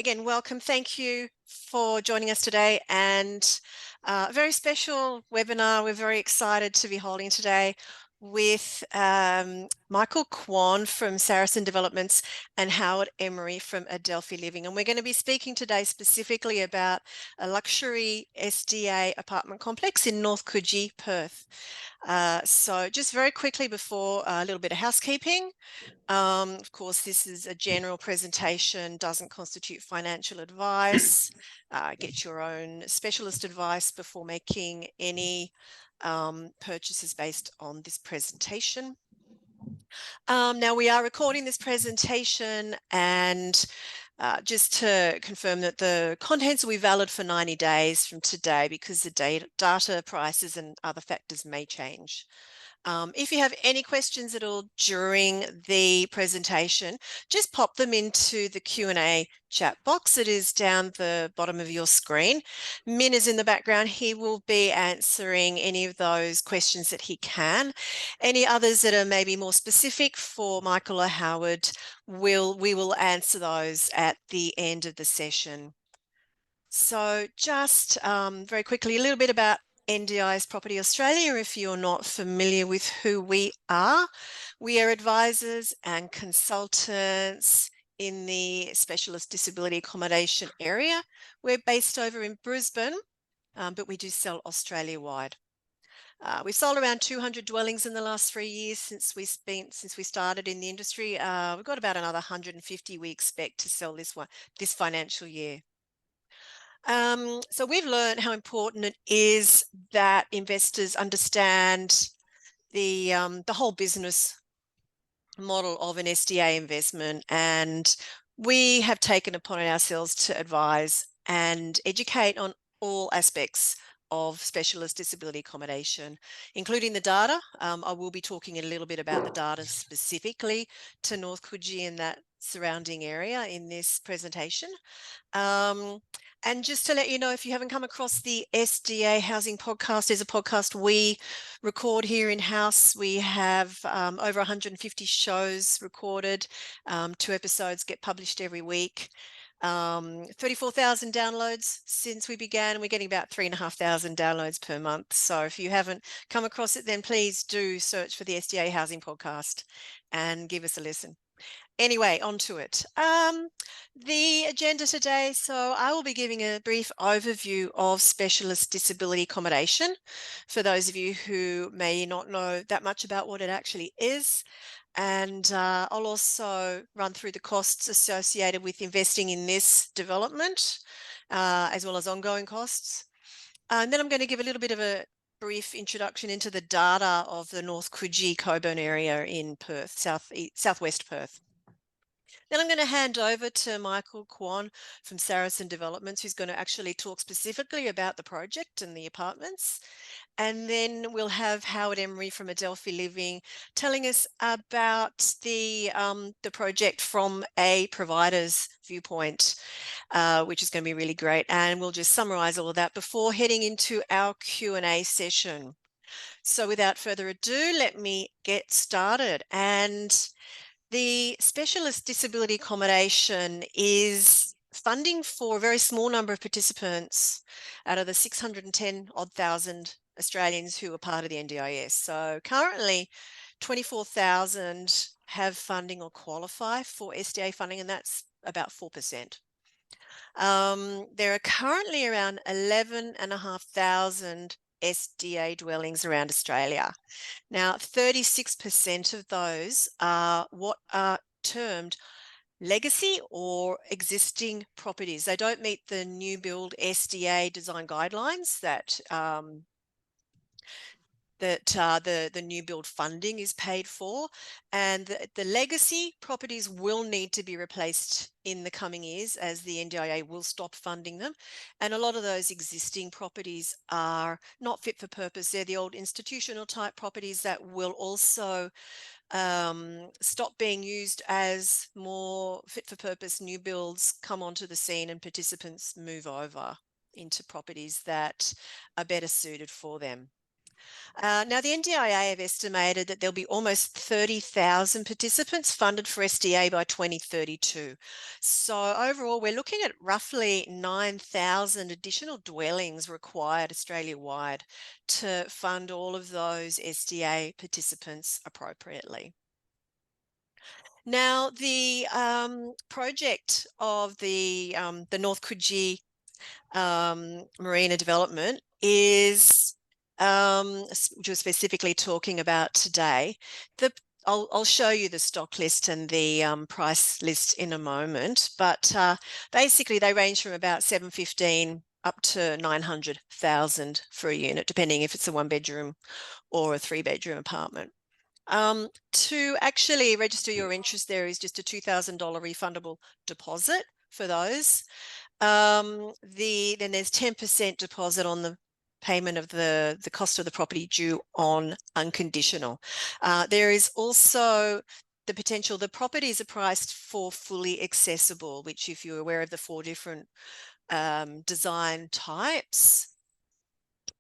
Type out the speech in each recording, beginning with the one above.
again, welcome. Thank you for joining us today, and a very special webinar we're very excited to be holding today with Michael Kwan from Saracen Developments and Howard Emery from Adelphi Living. And we're going to be speaking today specifically about a luxury SDA apartment complex in North Coogee, Perth. So just very quickly before a little bit of housekeeping. Of course, this is a general presentation, doesn't constitute financial advice. Get your own specialist advice before making any purchases based on this presentation. Now, we are recording this presentation, and just to confirm that the contents will be valid for 90 days from today, because the data prices and other factors may change. If you have any questions at all during the presentation, just pop them into the Q&A chat box. It is down the bottom of your screen. Min is in the background. He will be answering any of those questions that he can. Any others that are maybe more specific for Michael or Howard, we will answer those at the end of the session. So just very quickly, a little bit about NDIS Property Australia. If you're not familiar with who we are advisors and consultants in the specialist disability accommodation area. We're based over in Brisbane, but we do sell Australia-wide. We've sold around 200 dwellings in the last 3 years since we started in the industry. We've got about another 150 we expect to sell this financial year. So we've learned how important it is that investors understand the whole business model of an SDA investment, and we have taken upon ourselves to advise and educate on all aspects of specialist disability accommodation, including the data. I will be talking a little bit about the data specifically to North Coogee and that surrounding area in this presentation. And just to let you know, if you haven't come across the SDA Housing Podcast, there's a podcast we record here in-house. We have over 150 shows recorded. 2 episodes get published every week. 34,000 downloads since we began, and we're getting about 3,500 downloads per month. So if you haven't come across it, then please do search for the SDA Housing Podcast and give us a listen. Anyway, on to it. The agenda today. So I will be giving a brief overview of specialist disability accommodation for those of you who may not know that much about what it actually is. And I'll also run through the costs associated with investing in this development, as well as ongoing costs. And then I'm going to give a little bit of a brief introduction into the data of the North Coogee Coburn area in Perth, southwest Perth. Then I'm going to hand over to Michael Kwan from Saracen Developments, who's going to actually talk specifically about the project and the apartments. And then we'll have Howard Emery from Adelphi Living telling us about the project from a provider's viewpoint, which is going to be really great. And we'll just summarize all of that before heading into our Q&A session. So without further ado, let me get started. And the specialist disability accommodation is funding for a very small number of participants out of the 610 odd thousand Australians who are part of the NDIS. So currently 24,000 have funding or qualify for SDA funding, and that's about 4%. There are currently around 11,500 SDA dwellings around Australia. Now, 36% of those are what are termed legacy or existing properties. They don't meet the new build SDA design guidelines that the new build funding is paid for, and the legacy properties will need to be replaced in the coming years as the NDIA will stop funding them. And a lot of those existing properties are not fit for purpose. They're the old institutional type properties that will also stop being used as more fit for purpose new builds come onto the scene and participants move over into properties that are better suited for them. Now, the NDIA have estimated that there'll be almost 30,000 participants funded for SDA by 2032. So overall, we're looking at roughly 9,000 additional dwellings required Australia-wide to fund all of those SDA participants appropriately. Now, the project of the North Coogee marina development is which we're specifically talking about today. I'll show you the stock list and the price list in a moment, but basically they range from about 715 up to 900,000 for a unit, depending if it's a 1-bedroom or a 3-bedroom apartment. To actually register your interest, there is just a $2,000 refundable deposit for those. Then there's 10% deposit on the payment of the cost of the property due on unconditional. There is also the potential, the properties are priced for fully accessible, which if you're aware of the 4 different design types,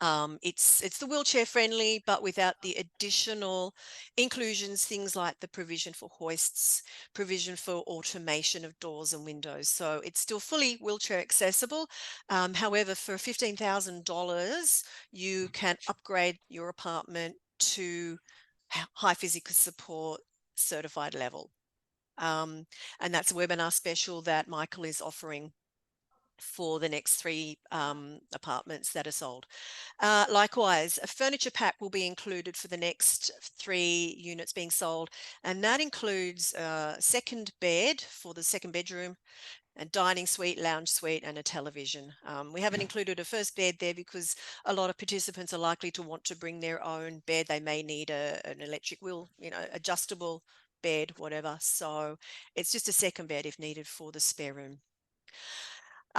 it's the wheelchair friendly, but without the additional inclusions, things like the provision for hoists, provision for automation of doors and windows. So it's still fully wheelchair accessible. However, for $15,000, you can upgrade your apartment to high physical support certified level. And that's a webinar special that Michael is offering for the next 3 apartments that are sold. Likewise, a furniture pack will be included for the next 3 units being sold, and that includes a second bed for the 2nd bedroom, a dining suite, lounge suite, and a television. We haven't included a first bed there because a lot of participants are likely to want to bring their own bed. They may need an electric wheel, adjustable bed, whatever. So it's just a second bed if needed for the spare room.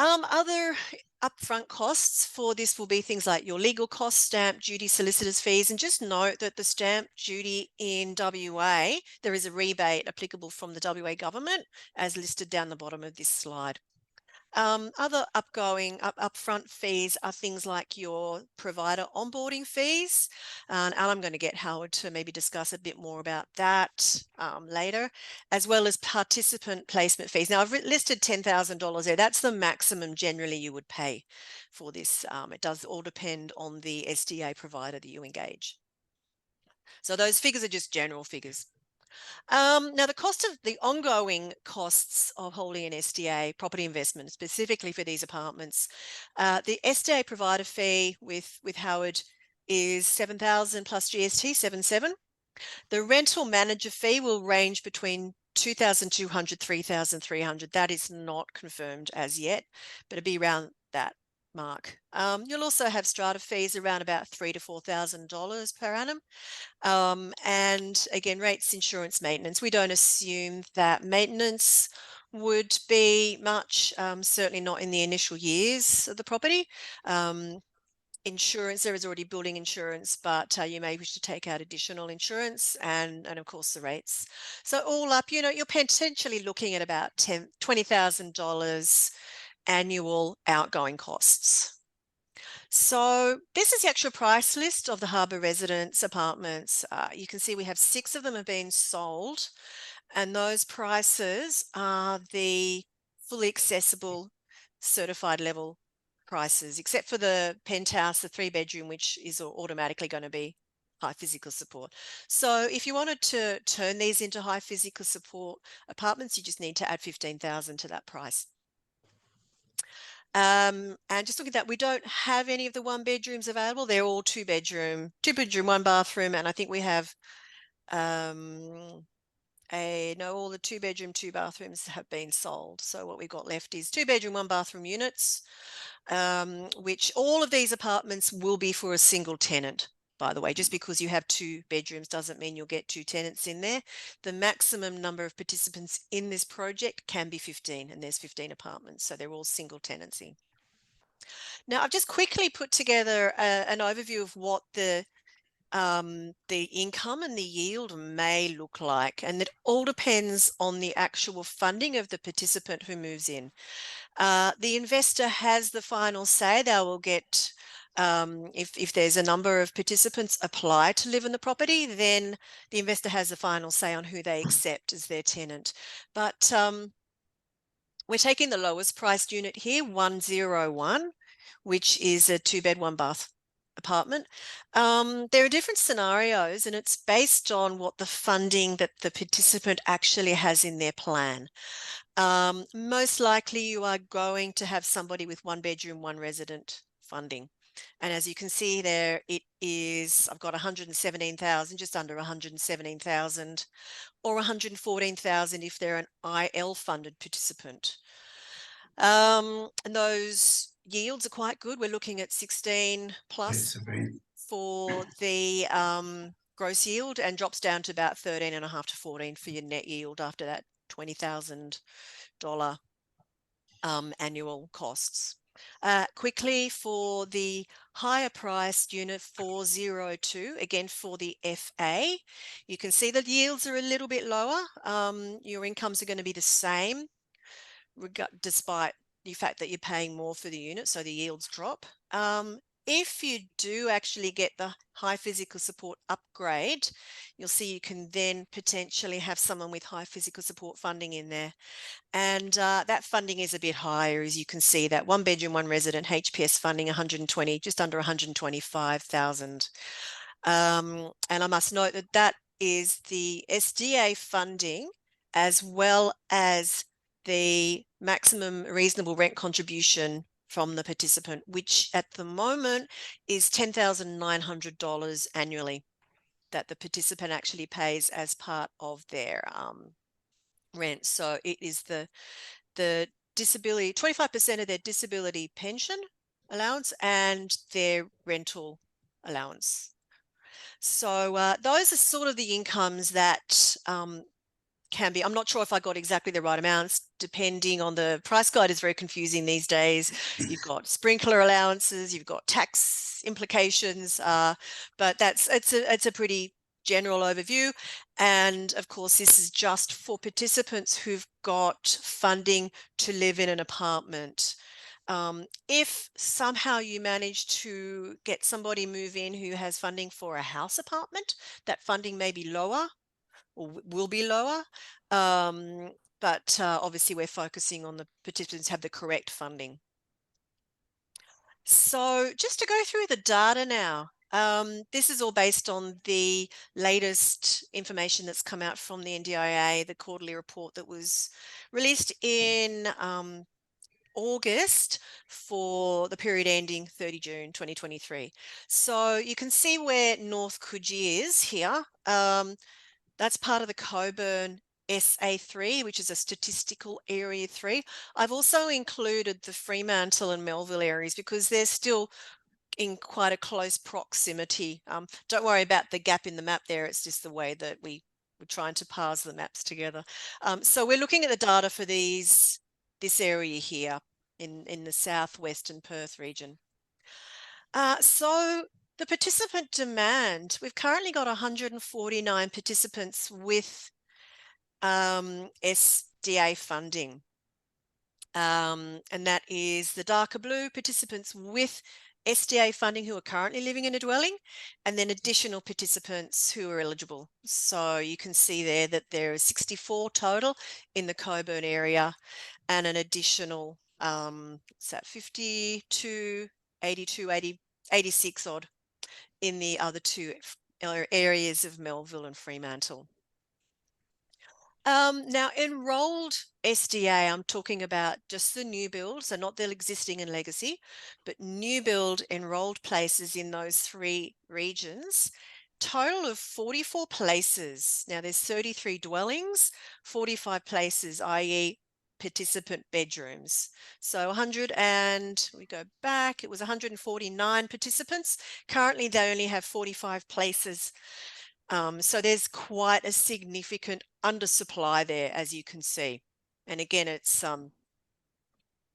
Other upfront costs for this will be things like your legal costs, stamp duty, solicitors fees, and just note that the stamp duty in WA, there is a rebate applicable from the WA government as listed down the bottom of this slide. Other upfront fees are things like your provider onboarding fees, and I'm going to get Howard to maybe discuss a bit more about that later, as well as participant placement fees. Now, I've listed $10,000 there. That's the maximum generally you would pay for this. It does all depend on the SDA provider that you engage. So those figures are just general figures. Now, the cost of the ongoing costs of holding an SDA property investment, specifically for these apartments, the SDA provider fee with Howard is $7,000 plus GST, 7,700. The rental manager fee will range between $2,200, $3,300. That is not confirmed as yet, but it'll be around that mark. You'll also have strata fees around about $3,000 to $4,000 per annum. And again, rates, insurance, maintenance. We don't assume that maintenance would be much, certainly not in the initial years of the property. Insurance, there is already building insurance, but you may wish to take out additional insurance and of course the rates. So all up, you're potentially looking at about $20,000 annual outgoing costs. So this is the actual price list of the Harbour Residence apartments. You can see we have 6 of them have been sold, and those prices are the fully accessible certified level prices, except for the penthouse, the 3-bedroom, which is automatically going to be high physical support. So if you wanted to turn these into high physical support apartments, you just need to add 15,000 to that price. And just looking at that, we don't have any of the 1-bedrooms available. They're all 2-bedroom, 1 bathroom, and I think we have all the 2-bedroom, 2 bathrooms have been sold. So what we've got left is 2-bedroom, 1 bathroom units, which all of these apartments will be for a single tenant. By the way, just because you have 2 bedrooms doesn't mean you'll get 2 tenants in there. The maximum number of participants in this project can be 15, and there's 15 apartments, so they're all single tenancy. Now, I've just quickly put together an overview of what the income and the yield may look like, and it all depends on the actual funding of the participant who moves in. The investor has the final say. They will get If there's a number of participants apply to live in the property, then the investor has the final say on who they accept as their tenant. But we're taking the lowest priced unit here, 101, which is a 2-bed, 1-bath apartment. There are different scenarios, and it's based on what the funding that the participant actually has in their plan. Most likely you are going to have somebody with 1-bedroom, 1-resident funding. And as you can see there, it is, I've got 117,000, just under 117,000, or 114,000 if they're an IL funded participant. And those yields are quite good. We're looking at 16 plus for the gross yield, and drops down to about 13.5 to 14 for your net yield after that $20,000 annual costs. Quickly, for the higher priced unit 402, again for the FA, you can see that yields are a little bit lower. Your incomes are going to be the same, despite the fact that you're paying more for the unit, so the yields drop. If you do actually get the high physical support upgrade, you'll see you can then potentially have someone with high physical support funding in there. And that funding is a bit higher, as you can see, that 1-bedroom, 1-resident HPS funding 120, just under 125,000. And I must note that that is the SDA funding, as well as the maximum reasonable rent contribution from the participant, which at the moment is $10,900 annually that the participant actually pays as part of their rent. So it is the disability, 25% of their disability pension allowance and their rental allowance. So those are sort of the incomes that can be, I'm not sure if I got exactly the right amounts, depending on the price guide is very confusing these days. You've got sprinkler allowances, you've got tax implications, but it's a pretty general overview. And of course, this is just for participants who've got funding to live in an apartment. If somehow you manage to get somebody move in who has funding for a house apartment, that funding may be lower, or will be lower, but obviously we're focusing on the participants have the correct funding. So just to go through the data now, this is all based on the latest information that's come out from the NDIA, the quarterly report that was released in August for the period ending 30 June 2023. So you can see where North Coogee is here. That's part of the Coburn SA3, which is a statistical area 3. I've also included the Fremantle and Melville areas because they're still in quite a close proximity. Don't worry about the gap in the map there. It's just the way that we're trying to parse the maps together. So we're looking at the data for this area here in the southwestern Perth region. So the participant demand, we've currently got 149 participants with SDA funding. And that is the darker blue, participants with SDA funding who are currently living in a dwelling, and then additional participants who are eligible. So you can see there that there are 64 total in the Coburn area, and an additional, what's that, 52, 82, 80, 86 odd in the other two areas of Melville and Fremantle. Now, enrolled SDA, I'm talking about just the new build, so not the existing and legacy, but new build enrolled places in those 3 regions. Total of 44 places. Now, there's 33 dwellings, 45 places, i.e. participant bedrooms. So 100 and we go back, it was 149 participants. Currently, they only have 45 places. So there's quite a significant undersupply there, as you can see. And again, it's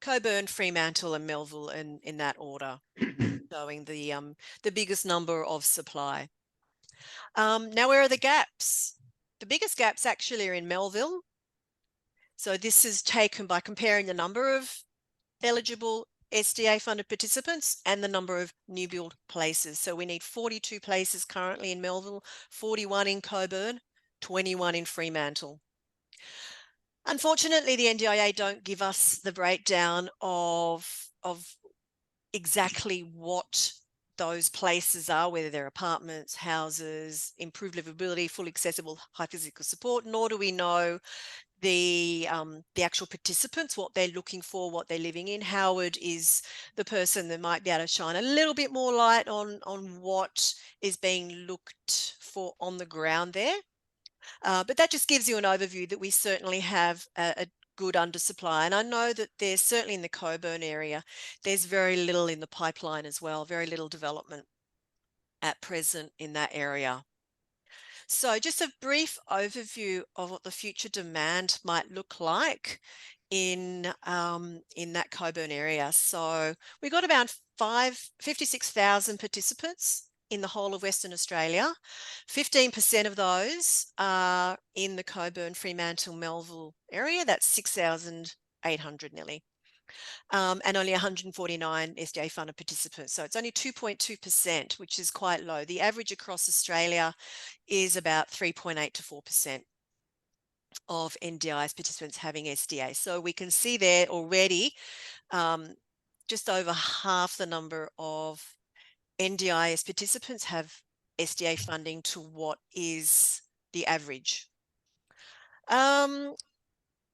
Coburn, Fremantle and Melville in that order, showing the biggest number of supply. Now, where are the gaps? The biggest gaps actually are in Melville. So this is taken by comparing the number of eligible SDA funded participants and the number of new build places. So we need 42 places currently in Melville, 41 in Cockburn, 21 in Fremantle. Unfortunately, the NDIA don't give us the breakdown of exactly what those places are, whether they're apartments, houses, improved livability, full accessible, high physical support, nor do we know the actual participants, what they're looking for, what they're living in. Howard is the person that might be able to shine a little bit more light on what is being looked for on the ground there. But that just gives you an overview that we certainly have a good undersupply. And I know that there's certainly in the Cockburn area, there's very little in the pipeline as well, very little development at present in that area. So just a brief overview of what the future demand might look like in that Cockburn area. So we got about 56,000 participants in the whole of Western Australia. 15% of those are in the Cockburn, Fremantle, Melville area. That's 6,800 nearly. And only 149 SDA funded participants. So it's only 2.2%, which is quite low. The average across Australia is about 3.8 to 4% of NDIS participants having SDA. So we can see there already just over half the number of NDIS participants have SDA funding to what is the average.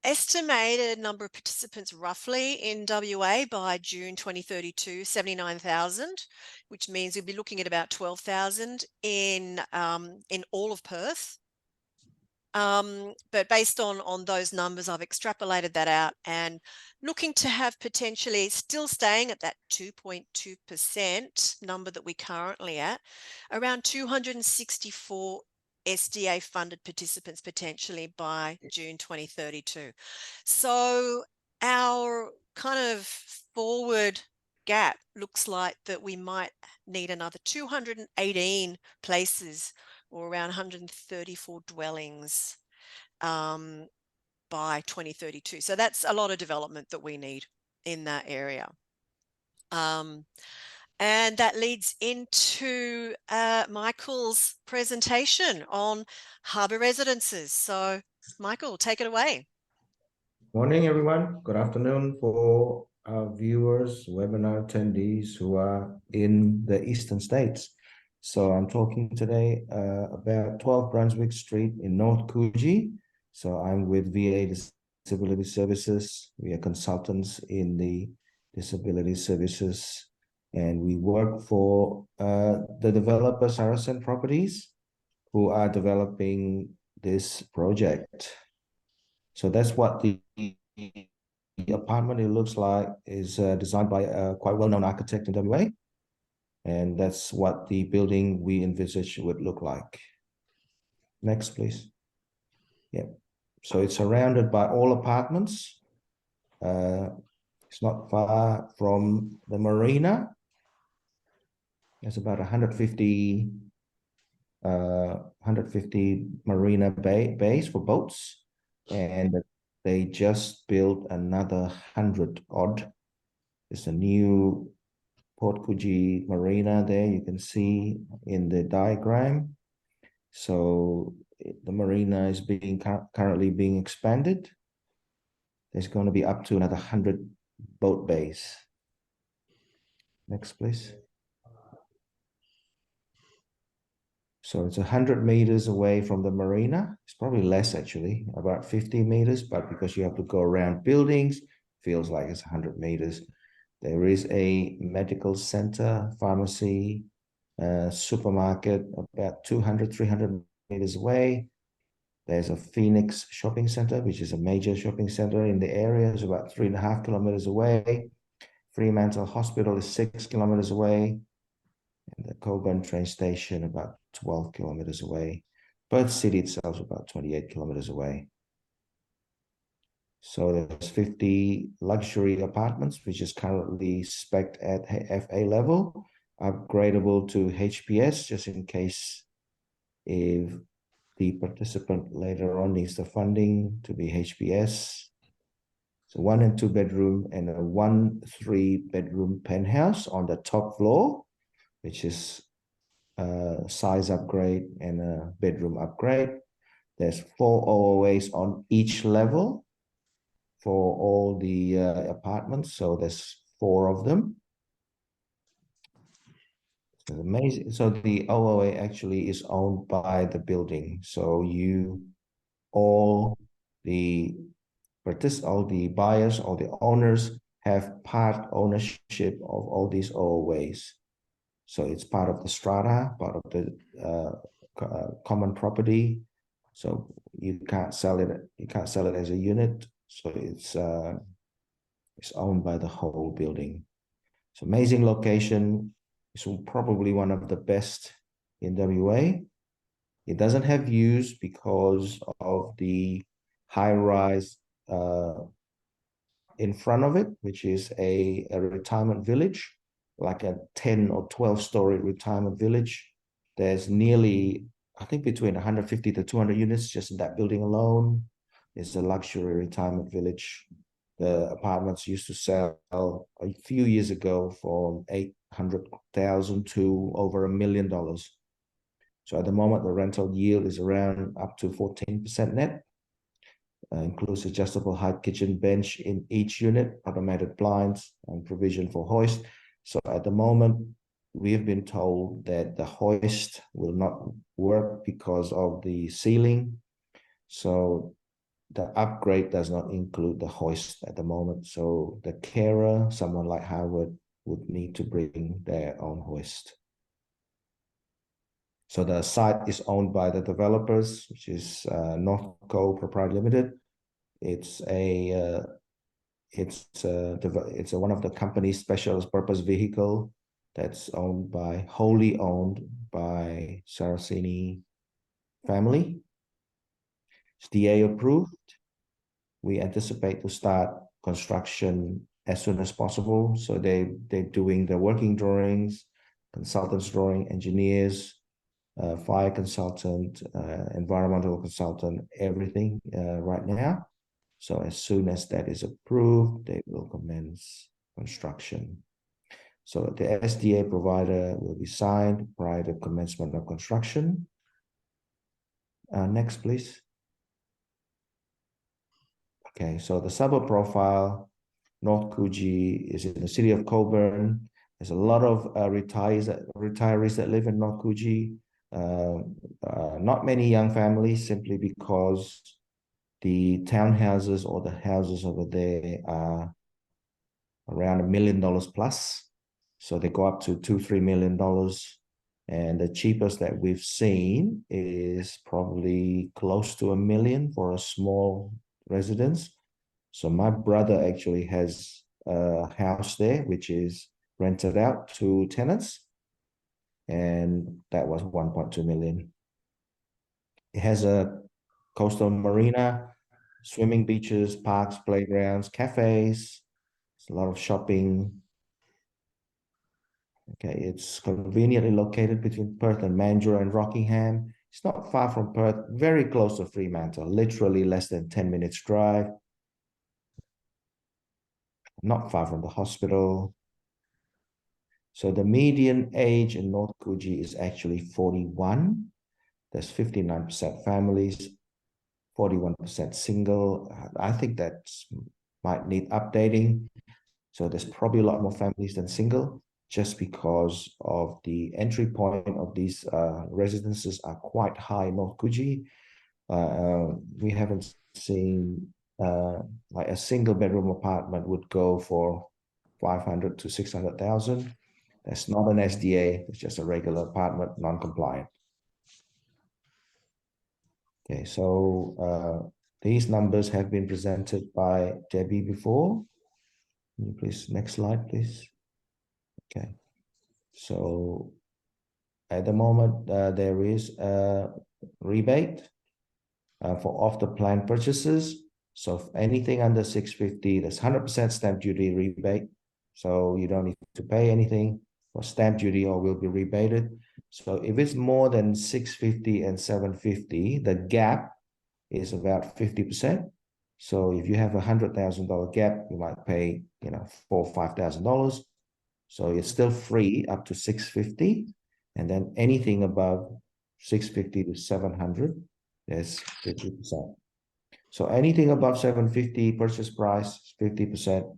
Estimated number of participants roughly in WA by June 2032, 79,000, which means we'll be looking at about 12,000 in all of Perth. But based on those numbers, I've extrapolated that out and looking to have potentially still staying at that 2.2% number that we're currently at, around 264 SDA funded participants potentially by June 2032. So our kind of forward gap looks like that we might need another 218 places or around 134 dwellings by 2032. So that's a lot of development that we need in that area. And that leads into Michael's presentation on harbour residences. So Michael, take it away. Morning, everyone. Good afternoon for our viewers, webinar attendees who are in the eastern states. So I'm talking today about 12 Brunswick Street in North Coogee. So I'm with VA Disability Services. We are consultants in the disability services, and we work for the developer Saracen Properties, who are developing this project. So that's what the apartment, it looks like, is designed by a quite well-known architect in WA. And that's what the building we envisage would look like. Next, please. Yeah. So it's surrounded by all apartments. It's not far from the marina. There's about 150 marina bays for boats. And they just built another 100 odd. There's a new Port Coogee Marina there, you can see in the diagram. So the marina is currently being expanded. There's going to be up to another 100 boat bays. Next, please. So it's 100 meters away from the marina. It's probably less actually, about 50 meters, but because you have to go around buildings, feels like it's 100 meters. There is a medical center, pharmacy, supermarket about 200, 300 meters away. There's a Phoenix shopping center, which is a major shopping center in the area. It's about 3.5 kilometers away. Fremantle Hospital is 6 kilometers away. And the Cockburn train station about 12 kilometers away. Perth City itself is about 28 kilometers away. So there's 50 luxury apartments, which is currently spec'd at FA level, upgradable to HPS, just in case if the participant later on needs the funding to be HPS. So 1 and 2 bedroom and a 1 3-bedroom penthouse on the top floor, which is a size upgrade and a bedroom upgrade. There's 4 OOAs on each level for all the apartments. So there's 4 of them. It's amazing. So the OOA actually is owned by the building. So all the all the buyers or the owners have part ownership of all these OOAs. So it's part of the strata, part of the common property. So you can't sell it. You can't sell it as a unit. So it's owned by the whole building. It's amazing location. It's probably one of the best in WA. It doesn't have views because of the high-rise in front of it, which is a retirement village, like a 10 or 12-story retirement village. There's nearly, I think, between 150 to 200 units just in that building alone. It's a luxury retirement village. The apartments used to sell a few years ago from 800,000 to over $1 million. So at the moment, the rental yield is around up to 14% net. Includes adjustable height kitchen bench in each unit, automated blinds, and provision for hoist. So at the moment, we have been told that the hoist will not work because of the ceiling. So the upgrade does not include the hoist at the moment. So the carer, someone like Howard, would need to bring their own hoist. So the site is owned by the developers, which is North Coogee Proprietary Limited. It's one of the company's special purpose vehicle that's wholly owned by Saracen family. SDA approved. We anticipate to start construction as soon as possible. So they're doing the working drawings, consultants drawing, engineers, fire consultant, environmental consultant, everything right now. So as soon as that is approved, they will commence construction. So the SDA provider will be signed prior to commencement of construction. Next, please. Okay, so the suburb profile, North Coogee is in the city of Coburn. There's a lot of retirees that live in North Coogee. Not many young families, simply because the townhouses or the houses over there are around $1 million plus. So they go up to $2-3 million. And the cheapest that we've seen is probably close to $1 million for a small residence. So my brother actually has a house there, which is rented out to tenants. And that was 1.2 million. It has a coastal marina, swimming beaches, parks, playgrounds, cafes. It's a lot of shopping. Okay, it's conveniently located between Perth and Mandurah and Rockingham. It's not far from Perth, very close to Fremantle, literally less than 10 minutes drive. Not far from the hospital. So the median age in North Coogee is actually 41. There's 59% families, 41% single. I think that might need updating. So there's probably a lot more families than single, just because of the entry point of these residences are quite high in North Coogee. We haven't seen like a single bedroom apartment would go for 500 to 600,000. That's not an SDA, it's just a regular apartment, non-compliant. Okay, so these numbers have been presented by Debbie before. Please, next slide, please. Okay, so at the moment, there is a rebate for off-the-plan purchases. So if anything under 650, there's 100% stamp duty rebate. So you don't need to pay anything for stamp duty or will be rebated. So if it's more than 650 and 750, the gap is about 50%. So if you have $100,000 gap, you might pay, $4,000 or $5,000. So it's still free up to 650, and then anything above 650 to 700, there's 50%. So anything above 750 purchase price, 50%.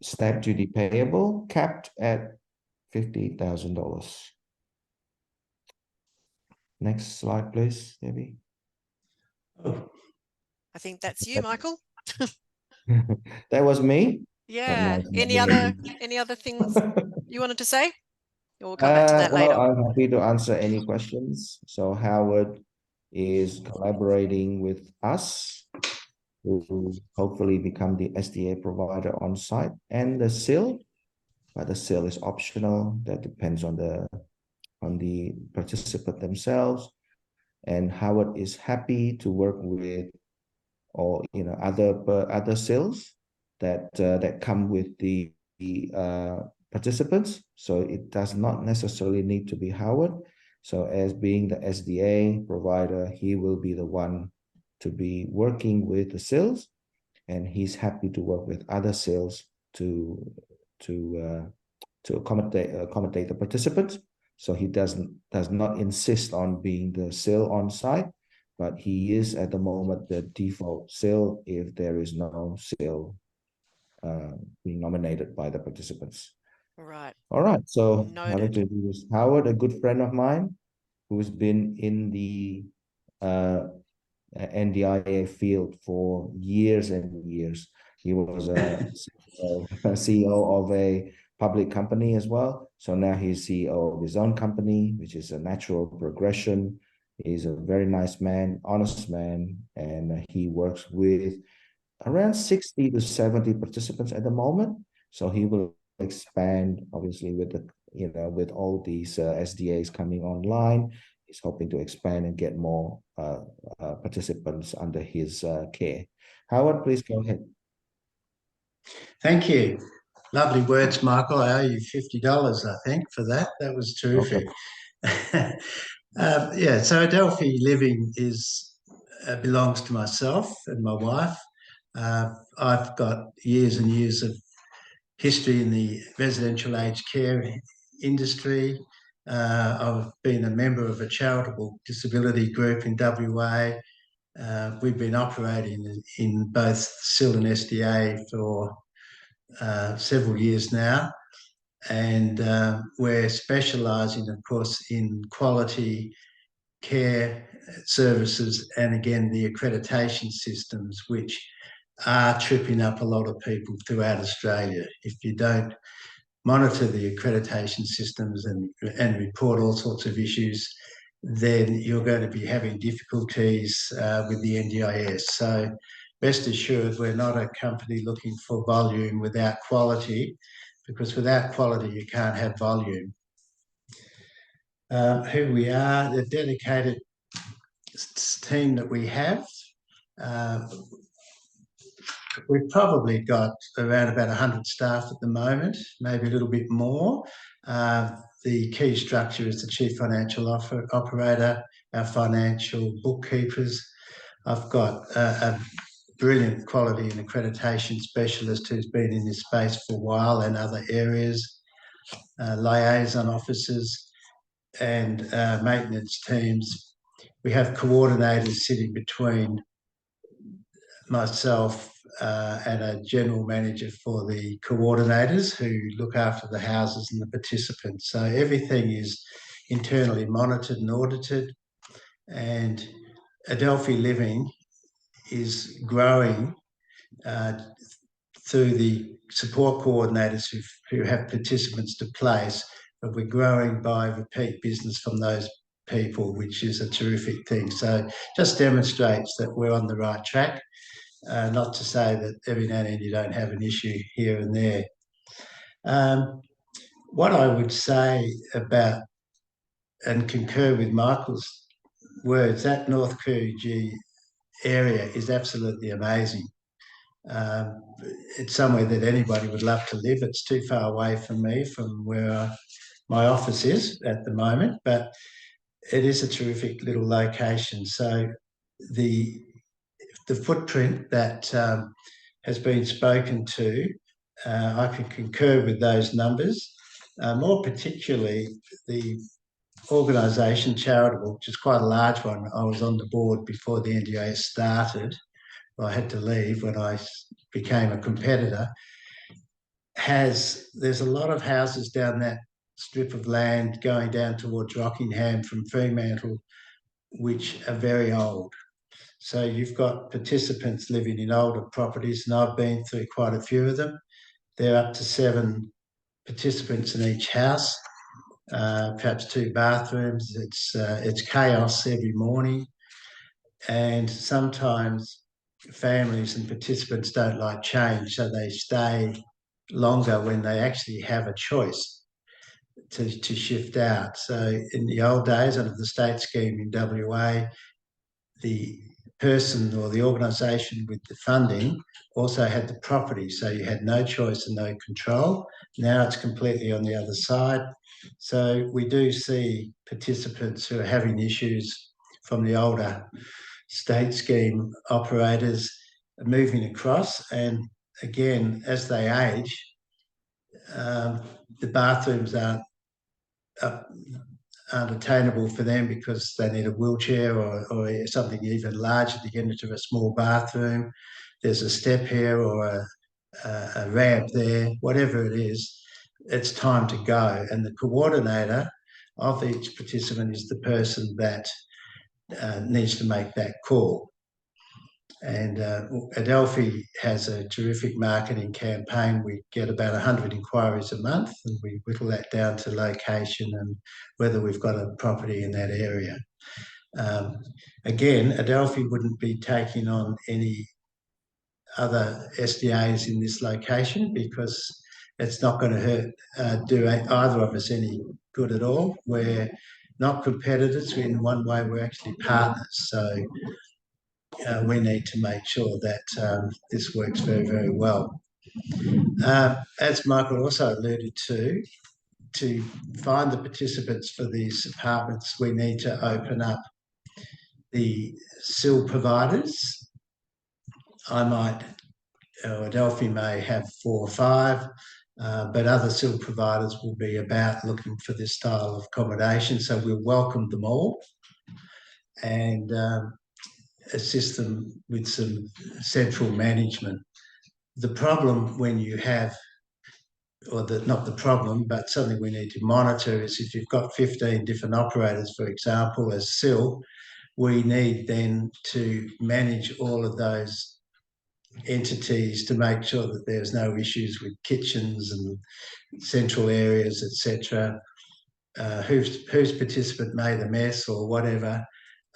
Stamp duty payable, capped at $50,000. Next slide, please, Debbie. Oh, I think that's you, Michael. That was me. But no, Yeah. it's not me. Any other things you wanted to say? We'll come back to that Well, later. I'm happy to answer any questions. So Howard is collaborating with us to hopefully become the SDA provider on site and the SIL, but the SIL is optional. That depends on the participant themselves. And Howard is happy to work with or other sales that come with the participants. So it does not necessarily need to be Howard. So as being the SDA provider, he will be the one to be working with the sales, and he's happy to work with other sales to accommodate the participants. So he does not insist on being the sale on site, but he is at the moment the default sale if there is no sale being nominated by the participants. Right. All right, so I'd like Noted. to introduce Howard, a good friend of mine who's been in the NDIA field for years and years. He was a CEO of a public company as well. So now he's CEO of his own company, which is a natural progression. He's a very nice man, honest man, and he works with around 60 to 70 participants at the moment. So he will expand, obviously, with all these SDAs coming online. He's hoping to expand and get more participants under his care. Howard, please go ahead. thank you. Lovely words, Michael. I owe you $50, I think, for that. That was terrific. Okay. Yeah, so Adelphi Living belongs to myself and my wife. I've got years and years of history in the residential aged care industry. I've been a member of a charitable disability group in WA. We've been operating in both SIL and SDA for several years now, and we're specialising, of course, in quality care services and, again, the accreditation systems, which are tripping up a lot of people throughout Australia. If you don't monitor the accreditation systems and report all sorts of issues, then you're going to be having difficulties with the NDIS. So rest assured, we're not a company looking for volume without quality, because without quality, you can't have volume. Who we are, the dedicated team that we have, we've probably got around about 100 staff at the moment, maybe a little bit more. The key structure is the chief financial operator, our financial bookkeepers. I've got a brilliant quality and accreditation specialist who's been in this space for a while and other areas, liaison officers and maintenance teams. We have coordinators sitting between myself and a general manager for the coordinators who look after the houses and the participants. So everything is internally monitored and audited, and Adelphi Living is growing through the support coordinators who have participants to place, but we're growing by repeat business from those people, which is a terrific thing. So just demonstrates that we're on the right track. Not to say that every now and then you don't have an issue here and there. What I would say about and concur with Michael's words, that North Coogee area is absolutely amazing. It's somewhere that anybody would love to live. It's too far away from me, from where my office is at the moment, but it is a terrific little location. So the the footprint that has been spoken to, I can concur with those numbers. More particularly, the organisation Charitable, which is quite a large one. I was on the board before the NDA started. I had to leave when I became a competitor. There's a lot of houses down that strip of land going down towards Rockingham from Fremantle, which are very old. So you've got participants living in older properties, and I've been through quite a few of them. They're up to 7 participants in each house, perhaps 2 bathrooms. It's chaos every morning, and sometimes families and participants don't like change, so they stay longer when they actually have a choice to shift out. So in the old days, under the state scheme in WA, the person or the organisation with the funding also had the property, so you had no choice and no control. Now it's completely on the other side. So we do see participants who are having issues from the older state scheme operators moving across, and again, as they age, the bathrooms aren't attainable for them because they need a wheelchair or something even larger to get into a small bathroom. There's a step here or a ramp there, whatever it is, it's time to go. And the coordinator of each participant is the person that needs to make that call. And Adelphi has a terrific marketing campaign. We get about 100 inquiries a month, and we whittle that down to location and whether we've got a property in that area. Again, Adelphi wouldn't be taking on any other SDAs in this location because it's not going to do either of us any good at all. We're not competitors in one way, we're actually partners. So we need to make sure that this works very, very well. As Michael also alluded to find the participants for these apartments, we need to open up the SIL providers. Adelphi may have 4 or 5, but other SIL providers will be about looking for this style of accommodation. So we'll welcome them all and assist them with some central management. The problem when you have, not the problem, but something we need to monitor is if you've got 15 different operators, for example, as SIL, we need then to manage all of those entities to make sure that there's no issues with kitchens and central areas, etc. Whose participant made a mess or whatever.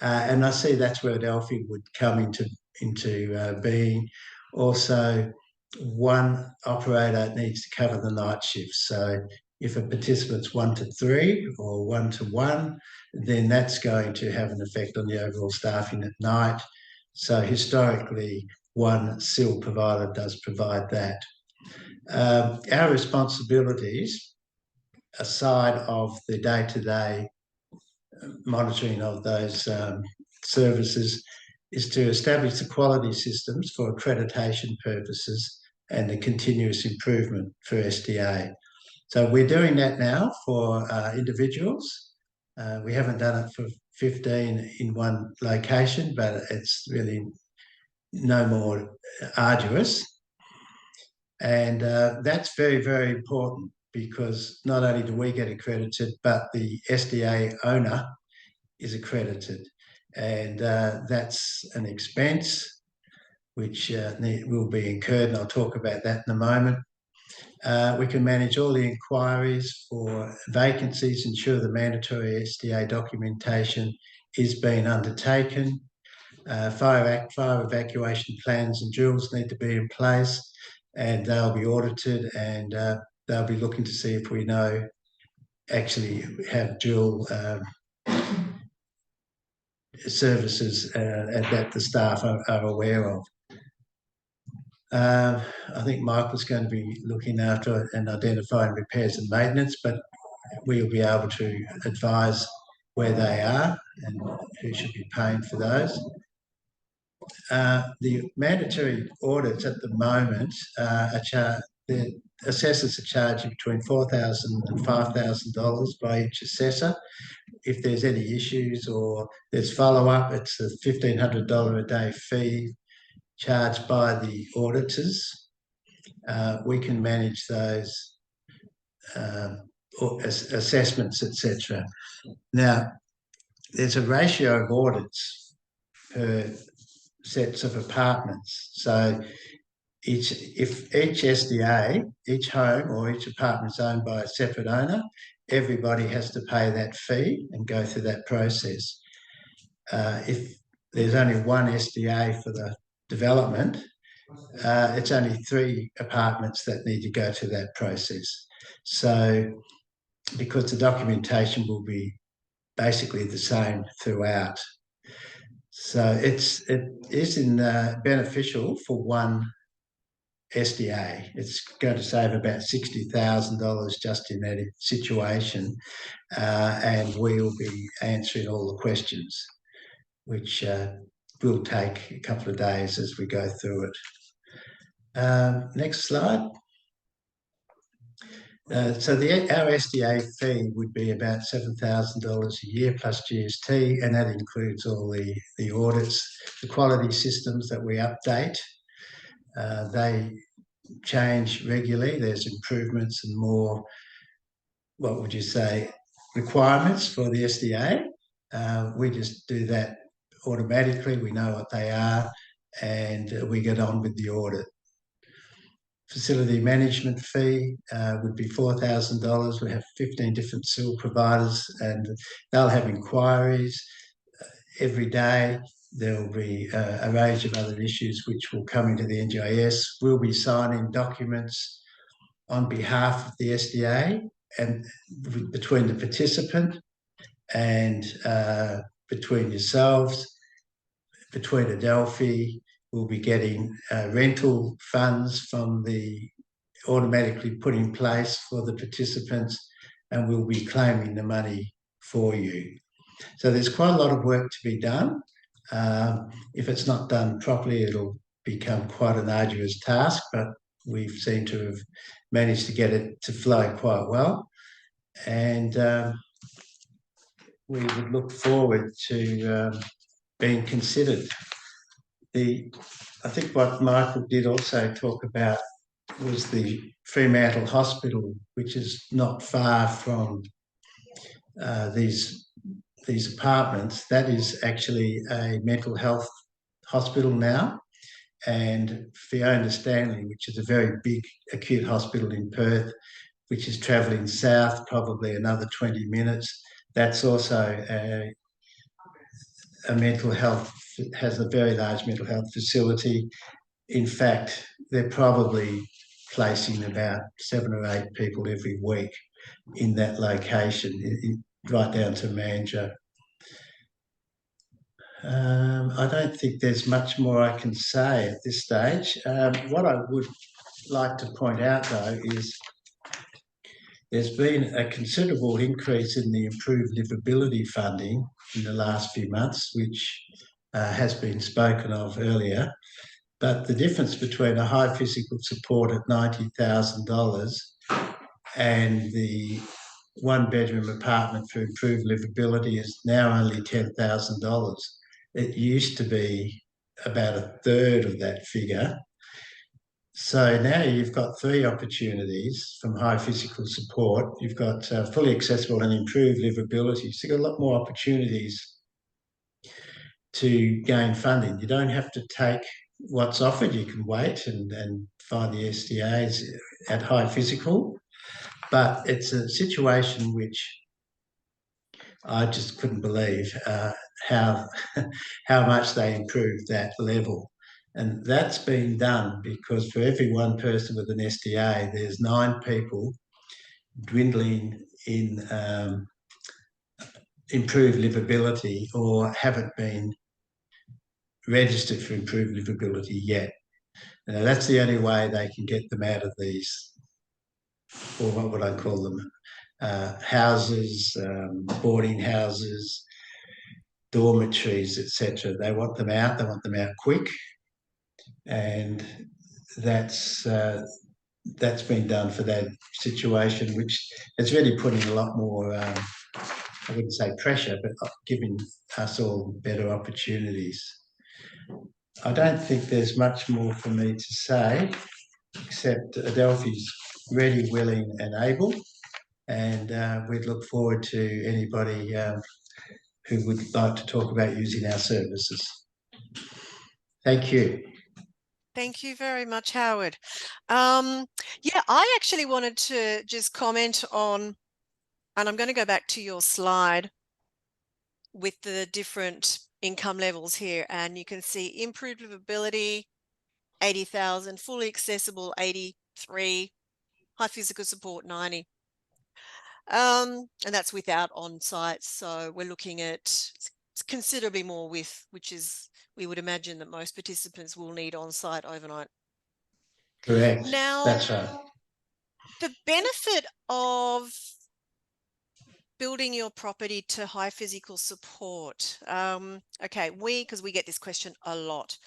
And I see that's where Adelphi would come into being. Also, one operator needs to cover the night shifts. So if a participant's 1 to 3 or 1 to 1, then that's going to have an effect on the overall staffing at night. So historically, one SIL provider does provide that. Our responsibilities, aside of the day-to-day monitoring of those services, is to establish the quality systems for accreditation purposes and the continuous improvement for SDA. So we're doing that now for individuals. We haven't done it for 15 in one location, but it's really no more arduous. And that's very, very important because not only do we get accredited, but the SDA owner is accredited. And that's an expense which will be incurred, and I'll talk about that in a moment. We can manage all the inquiries for vacancies, ensure the mandatory SDA documentation is being undertaken. Fire evacuation plans and drills need to be in place, and they'll be audited, and they'll be looking to see if we actually have drill services that the staff are aware of. I think Michael's going to be looking after and identifying repairs and maintenance, but we'll be able to advise where they are and who should be paying for those. the mandatory audits at the moment the assessors are charging between $4,000 and $5,000 by each assessor. If there's any issues or there's follow-up, it's a $1,500 a day fee charged by the auditors. We can manage those assessments, etc. Now, there's a ratio of audits per sets of apartments. So if each SDA, each home or each apartment is owned by a separate owner, everybody has to pay that fee and go through that process. If there's only one SDA for the development, it's only 3 apartments that need to go through that process. So because the documentation will be basically the same throughout. So it is beneficial for one SDA. It's going to save about $60,000 just in that situation, and we'll be answering all the questions, which will take a couple of days as we go through it. Next slide. So our SDA fee would be about $7,000 a year plus GST, and that includes all the audits, the quality systems that we update. They change regularly. There's improvements and more, what would you say, requirements for the SDA. We just do that automatically. We know what they are, and we get on with the audit. Facility management fee would be $4,000. We have 15 different civil providers, and they'll have inquiries every day. There'll be a range of other issues which will come into the NGIS. We'll be signing documents on behalf of the SDA and between the participant and between yourselves, between Adelphi. We'll be getting rental funds from the automatically put in place for the participants, and we'll be claiming the money for you. So there's quite a lot of work to be done. If it's not done properly, it'll become quite an arduous task, but we seem to have managed to get it to flow quite well. And we would look forward to being considered. I think what Michael did also talk about was the Fremantle Hospital, which is not far from these apartments. That is actually a mental health hospital now. And Fiona Stanley, which is a very big acute hospital in Perth, which is travelling south probably another 20 minutes, that's also a mental health, has a very large mental health facility. In fact, they're probably placing about 7 or 8 people every week in that location, right down to Manja. I don't think there's much more I can say at this stage. What I would like to point out, though, is there's been a considerable increase in the improved livability funding in the last few months, which has been spoken of earlier. But the difference between a high physical support at $90,000 and the 1-bedroom apartment for improved livability is now only $10,000. It used to be about a third of that figure. So now you've got 3 opportunities from high physical support. You've got fully accessible and improved livability. So you've got a lot more opportunities to gain funding. You don't have to take what's offered. You can wait and find the SDAs at high physical. But it's a situation which I just couldn't believe how much they improved that level. And that's been done because for every 1 person with an SDA, there's 9 people dwindling in improved livability or haven't been registered for improved livability yet. Now, that's the only way they can get them out of these, or what would I call them, houses, boarding houses, dormitories, etc. They want them out. They want them out quick, and that's been done for that situation, which is really putting a lot more. I wouldn't say pressure, but giving us all better opportunities. I don't think there's much more for me to say, except Adelphi's ready, willing and able, and we'd look forward to anybody who would like to talk about using our services. Thank you. Thank you very much, Howard. Yeah, I actually wanted to just comment on, and I'm going to go back to your slide with the different income levels here, and you can see improved livability, 80,000, fully accessible, 83, high physical support, 90. And that's without on-site. So we're looking at considerably more with, which is, we would imagine that most participants will need on-site overnight. Correct. Now, that's right. The benefit of building your property to high physical support. Okay, because we get this question a lot.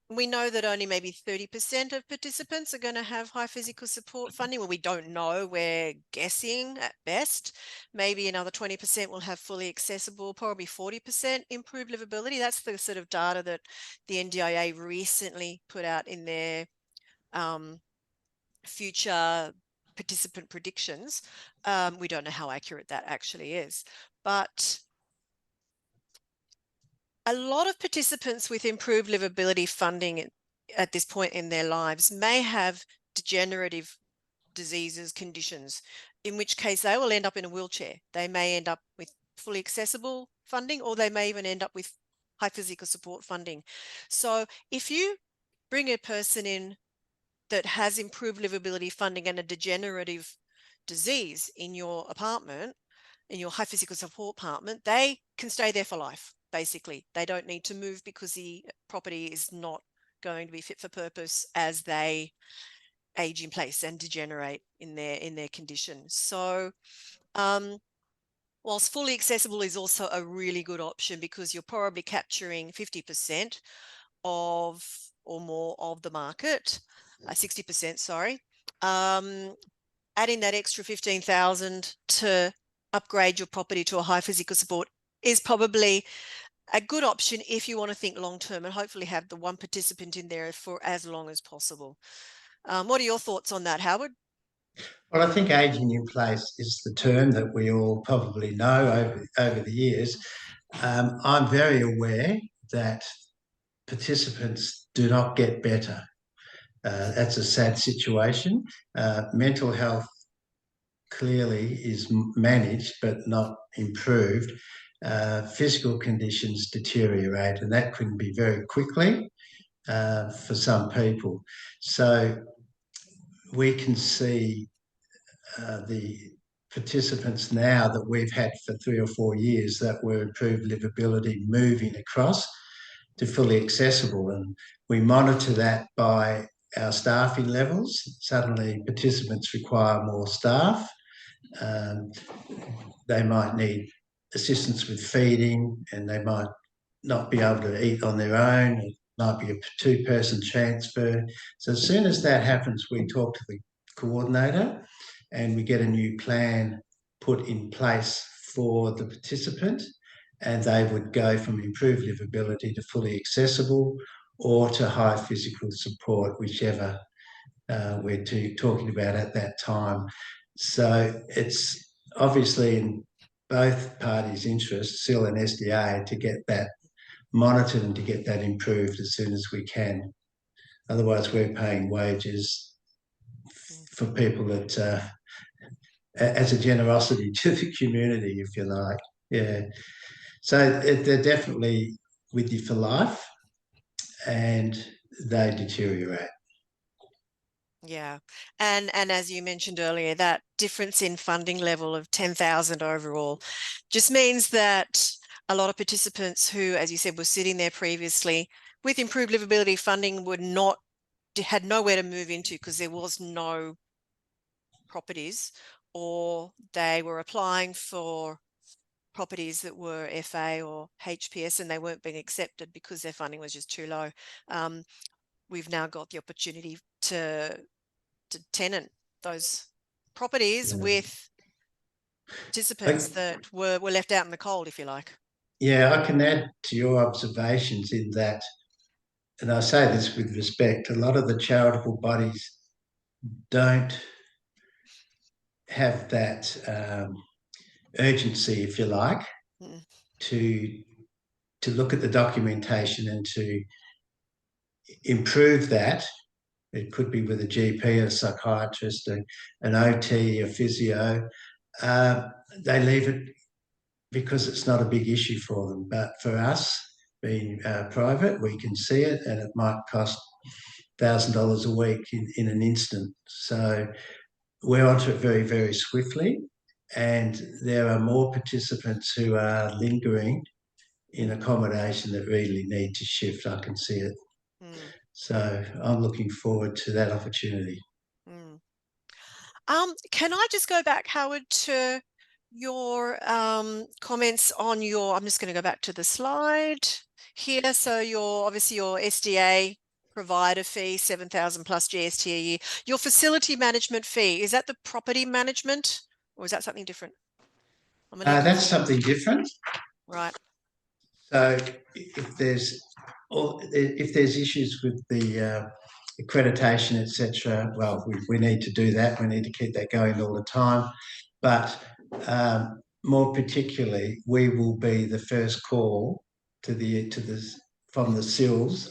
We know that only maybe 30% of participants are going to have high physical support funding. Well, we don't know. We're guessing at best. Maybe another 20% will have fully accessible, probably 40% improved livability. That's the sort of data that the NDIA recently put out in their future participant predictions. We don't know how accurate that actually is, but a lot of participants with improved livability funding at this point in their lives may have degenerative diseases, conditions, in which case they will end up in a wheelchair. They may end up with fully accessible funding, or they may even end up with high physical support funding. So if you bring a person in that has improved livability funding and a degenerative disease in your apartment, in your high physical support apartment, they can stay there for life. Basically, they don't need to move because the property is not going to be fit for purpose as they age in place and degenerate in their condition. So whilst fully accessible is also a really good option, because you're probably capturing 50% of or more of the market, 60%, sorry. Adding that extra 15,000 to upgrade your property to a high physical support is probably a good option if you want to think long term and hopefully have the one participant in there for as long as possible. What are your thoughts on that, Howard? Well, I think ageing in place is the term that we all probably know over the years. I'm very aware that participants do not get better. That's a sad situation. Mental health clearly is managed but not improved. Physical conditions deteriorate, and that can be very quickly for some people. So we can see the participants now that we've had for 3 or 4 years that were improved livability moving across to fully accessible, and we monitor that by our staffing levels. Suddenly participants require more staff. They might need assistance with feeding, and they might not be able to eat on their own. It might be a 2-person transfer. So as soon as that happens, we talk to the coordinator and we get a new plan put in place for the participant, and they would go from improved livability to fully accessible or to high physical support, whichever we're talking about at that time. So it's obviously in both parties' interest, SIL and SDA, to get that monitored and to get that improved as soon as we can. Otherwise, we're paying wages for people that, as a generosity to the community, if you like. Yeah. So they're definitely with you for life, and they deteriorate. Yeah. And as you mentioned earlier, that difference in funding level of 10,000 overall just means that a lot of participants who, as you said, were sitting there previously with improved livability funding had nowhere to move into because there was no properties, or they were applying for properties that were FA or HPS and they weren't being accepted because their funding was just too low. We've now got the opportunity to tenant those properties with participants that were left out in the cold, if you like. Yeah, I can add to your observations in that, and I say this with respect, a lot of the charitable bodies don't have that urgency, if you like, to look at the documentation and to improve that. It could be with a GP, a psychiatrist, an OT, a physio. They leave it because it's not a big issue for them. But for us, being private, we can see it, and it might cost $1,000 a week in an instant. So we're onto it very, very swiftly, and there are more participants who are lingering in accommodation that really need to shift. I can see it. So I'm looking forward to that opportunity. Can I just go back, Howard, to your comments on I'm just going to go back to the slide here. So obviously your SDA provider fee, 7,000 plus GST a year. Your facility management fee, is that the property management or is that something different? That's something different. Right. So if there's issues with the accreditation, etc., well, we need to do that. We need to keep that going all the time. But more particularly, we will be the first call from the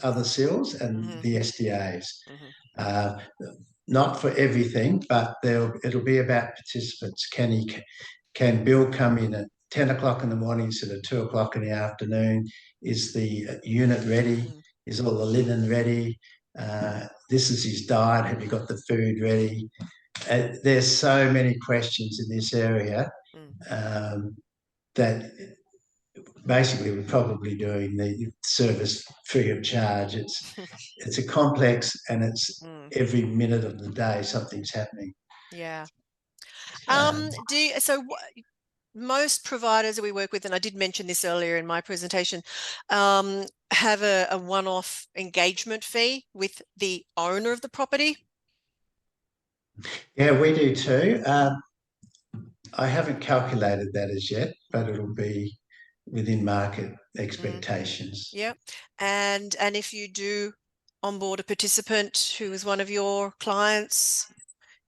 other SILs and the SDAs. Not for everything, but it'll be about participants. Can Bill come in at 10 o'clock in the morning instead of 2 o'clock in the afternoon? Is the unit ready? Is all the linen ready? This is his diet. Have you got the food ready? There's so many questions in this area that basically we're probably doing the service free of charge. It's a complex, and it's every minute of the day something's happening. Yeah. Most providers that we work with, and I did mention this earlier in my presentation, have a one-off engagement fee with the owner of the property. Yeah, we do too. I haven't calculated that as yet, but it'll be within market expectations. Yeah. And if you do onboard a participant who is one of your clients,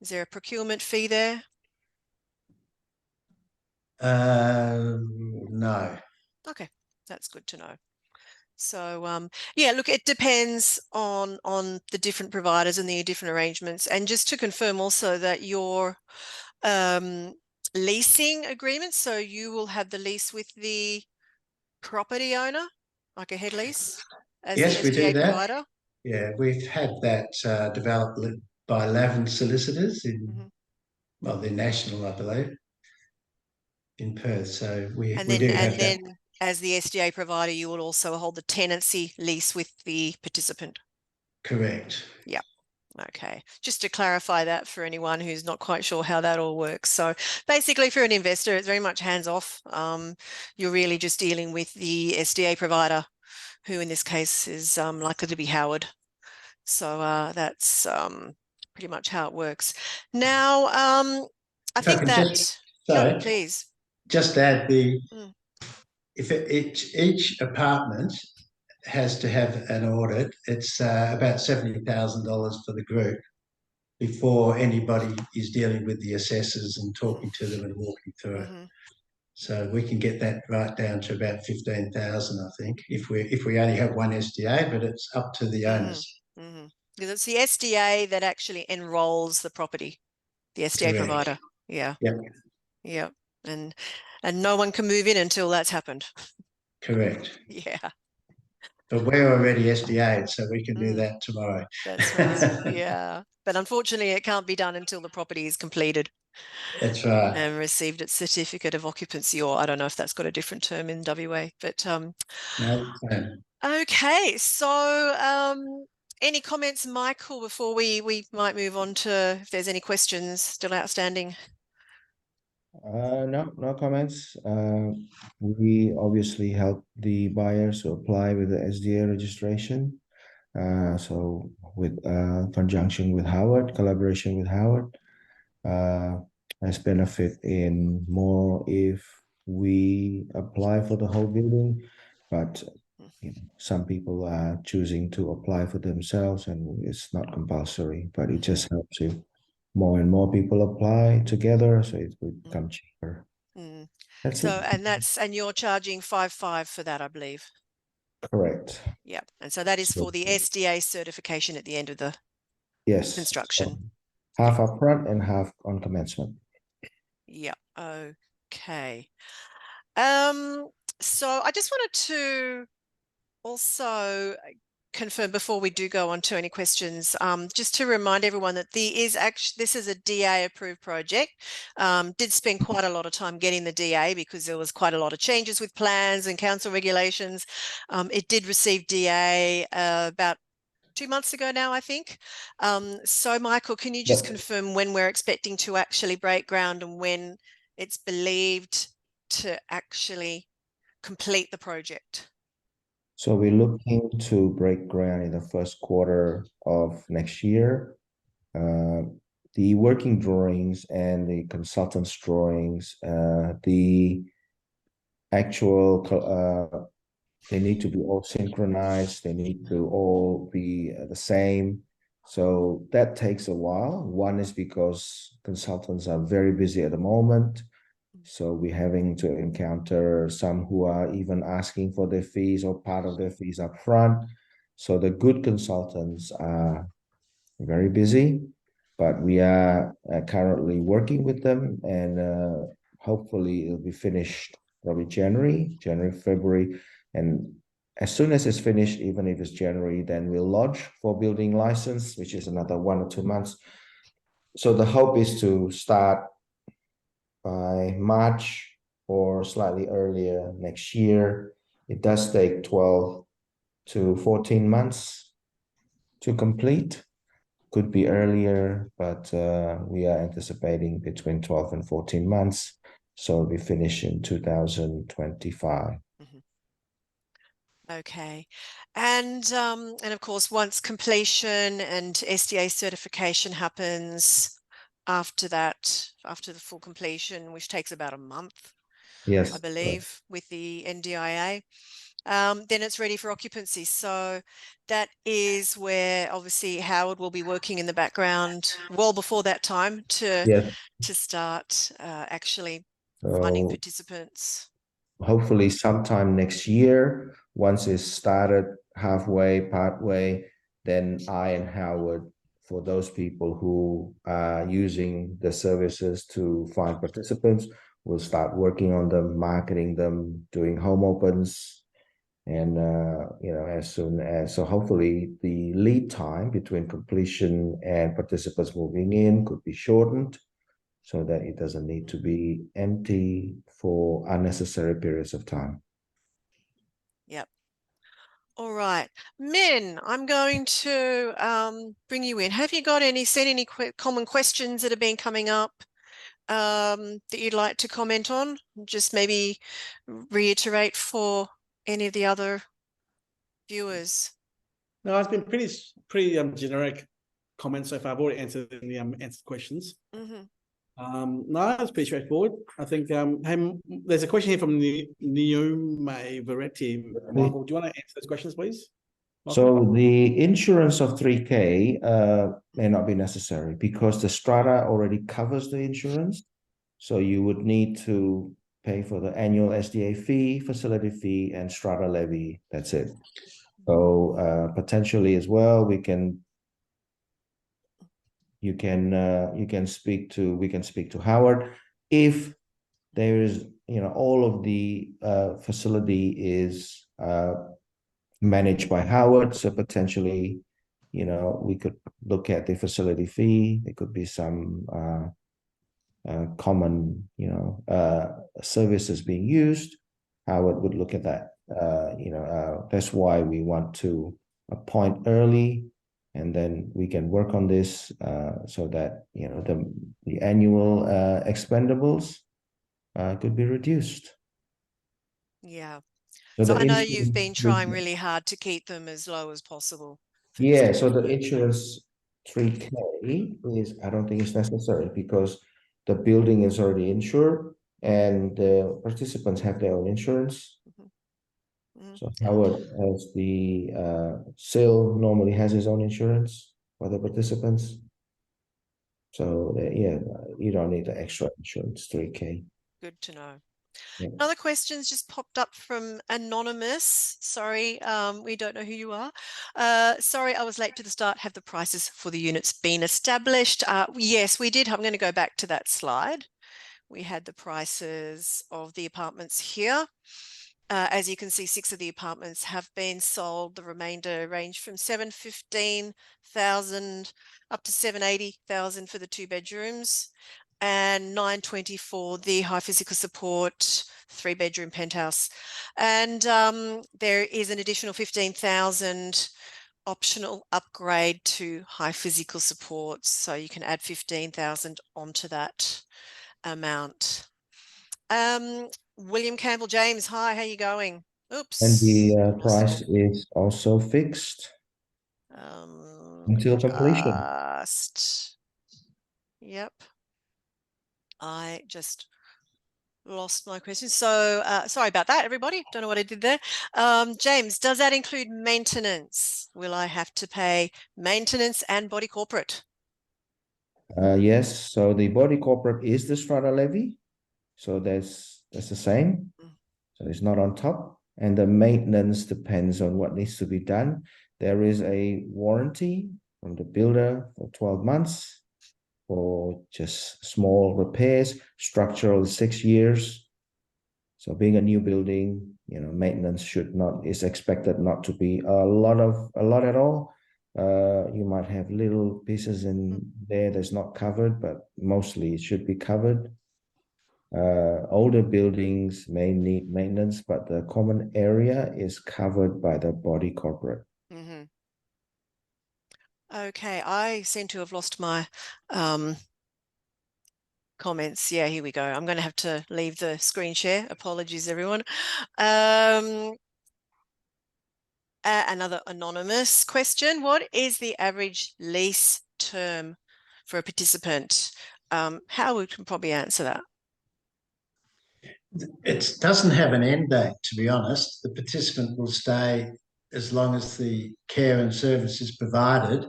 is there a procurement fee there? No. Okay, that's good to know. So yeah, look, it depends on the different providers and the different arrangements. And just to confirm also that your leasing agreement, so you will have the lease with the property owner, like a head lease, as yes, the we do SDA that. provider? Yeah, we've had that developed by Lavin Solicitors well, they're national, I believe, in Perth. So we do have that. As the SDA provider, you will also hold the tenancy lease with the participant. Correct. Yeah. Okay. Just to clarify that for anyone who's not quite sure how that all works. So basically for an investor, it's very much hands off. You're really just dealing with the SDA provider, who in this case is likely to be Howard. So that's pretty much how it works. Now, I think that, please. Just add each apartment has to have an audit. It's about $70,000 for the group before anybody is dealing with the assessors and talking to them and walking through it. So we can get that right down to about 15,000, I think, if we only have one SDA, but it's up to the owners. Because it's the SDA that actually enrolls the property, the SDA provider. Yeah. Yeah. And no one can move in until that's happened. Correct. Yeah. But we're already SDA'd, so we can do that tomorrow. That's right. Yeah. But unfortunately, it can't be done until the property is completed. That's right. And received its certificate of occupancy, or I don't know if that's got a different term in WA. But no. Okay. So any comments, Michael, before we might move on to if there's any questions still outstanding? No comments. We obviously help the buyers to apply with the SDA registration. So with conjunction with Howard, collaboration with Howard, has benefit in more if we apply for the whole building, but some people are choosing to apply for themselves, and it's not compulsory, but it just helps you. More and more people apply together, so it will become cheaper. Mm. That's So, it. and you're charging 5,500 for that, I believe. Correct. Yeah. And so that is So, for the SDA certification at the end of the yes. construction. So half upfront and half on commencement. Yeah. Okay. So I just wanted to also confirm before we do go on to any questions, just to remind everyone that this is a DA approved project. Did spend quite a lot of time getting the DA because there was quite a lot of changes with plans and council regulations. It did receive DA about 2 months ago now, I think. So Michael, can you just confirm when we're expecting to actually break ground and when it's believed to actually complete the project? So we're looking to break ground in the first quarter of next year. The working drawings and the consultant's drawings, the actual they need to be all synchronized. They need to all be the same. So that takes a while. One is because consultants are very busy at the moment. So we're having to encounter some who are even asking for their fees or part of their fees up front. So the good consultants are very busy, but we are currently working with them, and hopefully it'll be finished probably January, February. And as soon as it's finished, even if it's January, then we'll lodge for building license, which is another 1 or 2 months. So the hope is to start by March or slightly earlier next year. It does take 12 to 14 months to complete. Could be earlier, but we are anticipating between 12 and 14 months. So we finish in 2025. Okay. And of course, once completion and SDA certification happens after that, after the full completion, which takes about a month, Yes. I believe, with the NDIA, then it's ready for occupancy. So that is where obviously Howard will be working in the background well before that time to start actually finding So participants. hopefully sometime next year, once it's started halfway, partway, then I and Howard, for those people who are using the services to find participants, will start working on them, marketing them, doing home opens, and as soon as, so hopefully the lead time between completion and participants moving in could be shortened, so that it doesn't need to be empty for unnecessary periods of time. Yep. All right, Min, I'm going to bring you in. Have you got seen any common questions that have been coming up that you'd like to comment on? Just maybe reiterate for any of the other viewers. No, it's been pretty generic comments so far. I've already answered the answered questions. No, it's pretty straightforward. I think there's a question here from Niome Veretti. Michael, do you want to answer those questions, please? Michael? So the insurance of 3K may not be necessary because the strata already covers the insurance. So you would need to pay for the annual SDA fee, facility fee, and strata levy. That's it. So potentially as well, we can speak to Howard if there is, all of the facility is managed by Howard. So potentially, we could look at the facility fee. There could be some common, services being used. Howard would look at that. That's why we want to appoint early, and then we can work on this so that the annual expendables could be reduced. Yeah. So So the I know you've been insurance, trying really hard to keep them as low as possible. yeah, so the insurance 3K is, I don't think it's necessary because the building is already insured and the participants have their own insurance. So Howard, as the sale normally has his own insurance for the participants. So yeah, you don't need the extra insurance, 3K. Good to know. Yeah. Another question's just popped up from Anonymous. Sorry, we don't know who you are. Sorry, I was late to the start. Have the prices for the units been established? Yes, we did. I'm going to go back to that slide. We had the prices of the apartments here. As you can see, 6 of the apartments have been sold. The remainder range from 715,000 up to 780,000 for the 2 bedrooms, and 924 the high physical support 3-bedroom penthouse. And there is an additional 15,000 optional upgrade to high physical support, so you can add 15,000 onto that amount. William Campbell James, hi, how you going? Oops. And the price is also fixed until completion. Yep. I just lost my question. So sorry about that, everybody. Don't know what I did there. James, does that include maintenance? Will I have to pay maintenance and body corporate? Yes, so the body corporate is the strata levy. So that's the same. So it's not on top. And the maintenance depends on what needs to be done. There is a warranty from the builder for 12 months for just small repairs. Structural 6 years. So being a new building, maintenance is expected not to be a lot at all. You might have little pieces in there that's not covered, but mostly it should be covered. Older buildings may need maintenance, but the common area is covered by the body corporate. Okay, I seem to have lost my comments. Yeah, here we go. I'm going to have to leave the screen share. Apologies, everyone. Another anonymous question. What is the average lease term for a participant? Howard can probably answer that. It doesn't have an end date, to be honest. The participant will stay as long as the care and service is provided.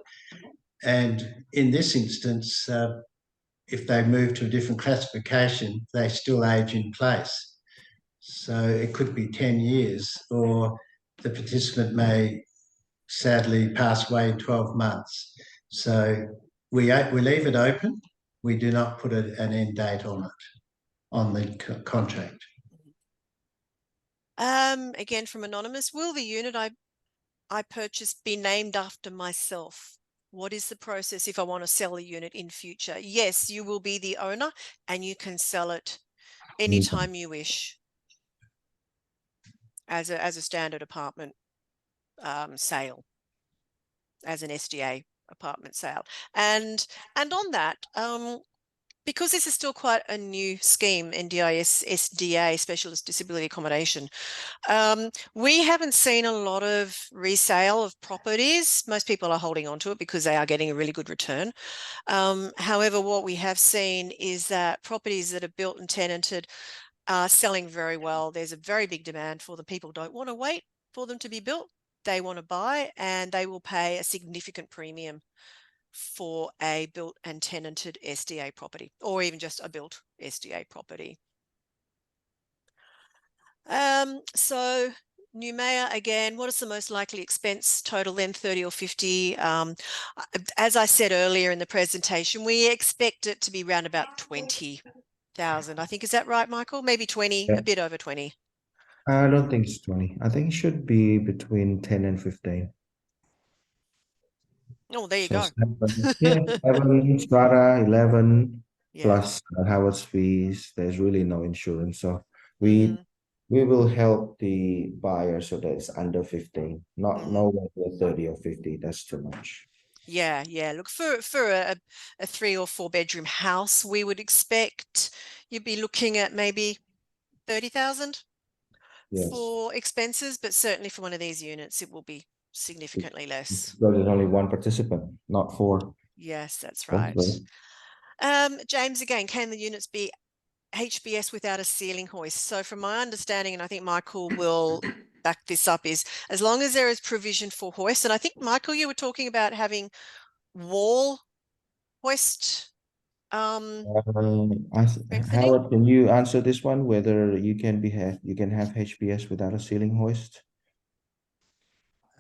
And in this instance, if they move to a different classification, they still age in place. So it could be 10 years, or the participant may sadly pass away in 12 months. So we leave it open. We do not put an end date on it, on the contract. Again from Anonymous, will the unit I purchased be named after myself? What is the process if I want to sell a unit in future? Yes, you will be the owner and you can sell it anytime you wish as a standard apartment sale, as an SDA apartment sale. And on that, because this is still quite a new scheme, NDIS SDA, Specialist Disability Accommodation, we haven't seen a lot of resale of properties. Most people are holding on to it because they are getting a really good return. However, what we have seen is that properties that are built and tenanted are selling very well. There's a very big demand for them. People don't want to wait for them to be built. They want to buy, and they will pay a significant premium for a built and tenanted SDA property, or even just a built SDA property. So new mayor again, what is the most likely expense total then, 30 or 50? As I said earlier in the presentation, we expect it to be around about 20,000. I think, is that right, Michael? Maybe 20, Yeah. a bit over 20. I don't think it's 20. I think it should be between 10 and 15. Oh, there you go. 7 strata, 11 Yeah. plus Howard's fees. There's really no insurance. So we will help the buyer so that it's under 15, not nowhere near 30 or 50. That's too much. Yeah, yeah. Look, for a 3 or 4 bedroom house, we would expect you'd be looking at maybe 30,000 Yes. for expenses, but certainly for one of these units, it will be significantly less. Because there's only one participant, not four. Yes, that's That's right. right. James, again, can the units be HBS without a ceiling hoist? So from my understanding, and I think Michael will back this up, is as long as there is provision for hoist, and I think, Michael, you were talking about having wall hoist strengthening. Howard, can you answer this one? Whether you can have HBS without a ceiling hoist?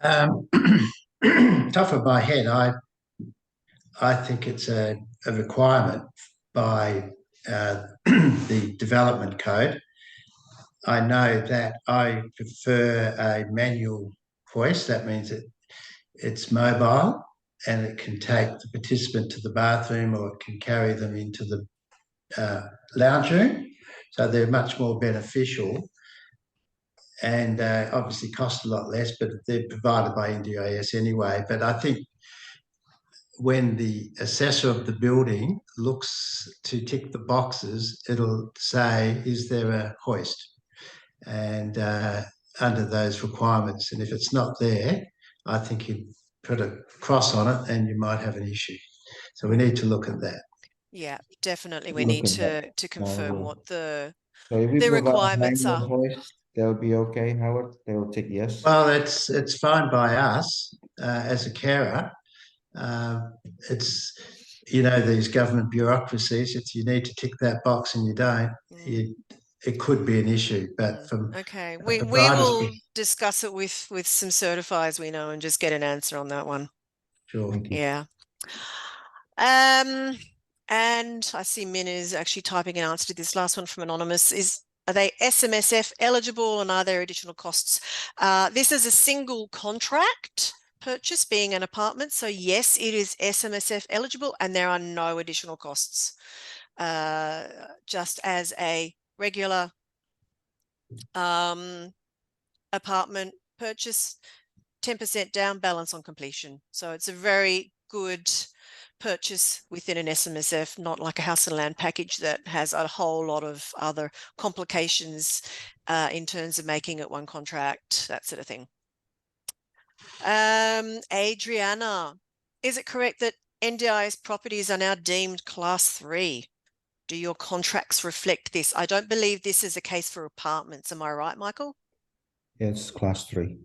Top of my head, I think it's a requirement by the development code. I know that I prefer a manual hoist. That means it's mobile and it can take the participant to the bathroom, or it can carry them into the lounge room. So they're much more beneficial and obviously cost a lot less, but they're provided by NDIS anyway. But I think when the assessor of the building looks to tick the boxes, it'll say, is there a hoist? And under those requirements. And if it's not there, I think you'd put a cross on it and you might have an issue. So we need to look at that. Yeah, definitely. We need to confirm what So if we the provide a requirements manual are. hoist, they'll be okay, Howard? They'll tick yes? Well, it's fine by us as a carer. It's, you know, these government bureaucracies, if you need to tick that box and you don't, it could be an issue. But from okay, we will discuss it with some certifiers we know and just get an answer on that one. Sure. Yeah. And I see Min is actually typing an answer to this last one from Anonymous. Are they SMSF eligible and are there additional costs? This is a single contract purchase, being an apartment. So yes, it is SMSF eligible and there are no additional costs. Just as a regular apartment purchase, 10% down, balance on completion. So it's a very good purchase within an SMSF, not like a house and land package that has a whole lot of other complications in terms of making it one contract, that sort of thing. Adriana, is it correct that NDIS properties are now deemed class 3? Do your contracts reflect this? I don't believe this is a case for apartments. Am I right, Michael? It's class 3.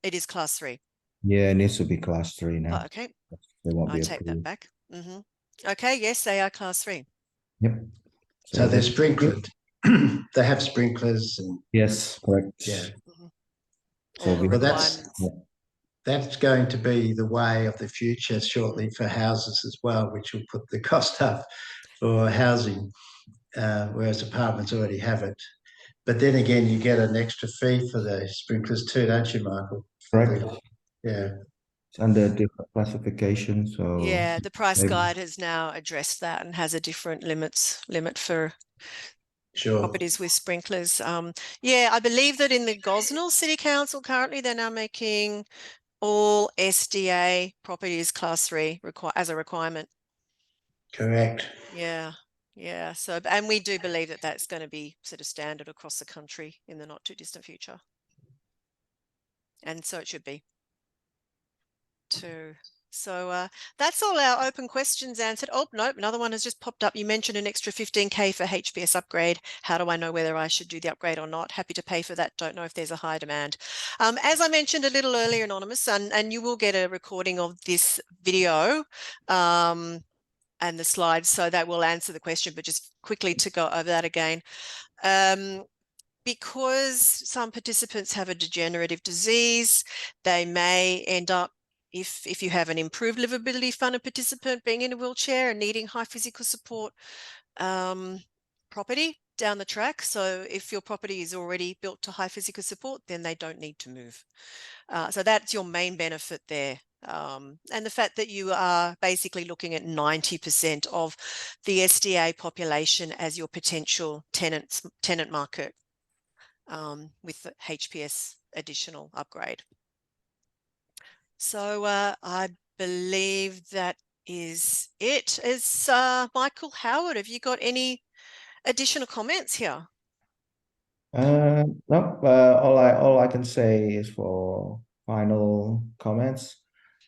It is class 3. Yeah, it needs to be class 3 now. Oh, okay. They won't I be take that approved. back. Okay, yes, they are class 3. Yep. So they're sprinkled. They have sprinklers. And yes, correct. Yeah. All the requirements. That's going to be the way of the future shortly for houses as well, which will put the cost up for housing, whereas apartments already have it. But then again, you get an extra fee for the sprinklers too, don't you, Michael? Correct. Yeah. It's under different classification, so Yeah, the price guide has now addressed that and has a different limit for properties with sprinklers. Yeah, I believe that in the Gosnell City Council currently they're now making all SDA properties class 3 as a requirement. Correct. Yeah. Yeah. So, and we do believe that that's going to be sort of standard across the country in the not too distant future. And so it should be too. So that's all our open questions answered. Oh, nope, another one has just popped up. You mentioned an extra 15K for HBS upgrade. How do I know whether I should do the upgrade or not? Happy to pay for that. Don't know if there's a high demand. As I mentioned a little earlier, Anonymous, and you will get a recording of this video and the slides, so that will answer the question, but just quickly to go over that again. Because some participants have a degenerative disease, they may end up, if you have an improved livability funded participant being in a wheelchair and needing high physical support property down the track. So if your property is already built to high physical support, then they don't need to move. So that's your main benefit there. And the fact that you are basically looking at 90% of the SDA population as your potential tenant market with the HPS additional upgrade. So I believe that is it. Is Michael, Howard, have you got any additional comments here? No, all I can say is for final comments.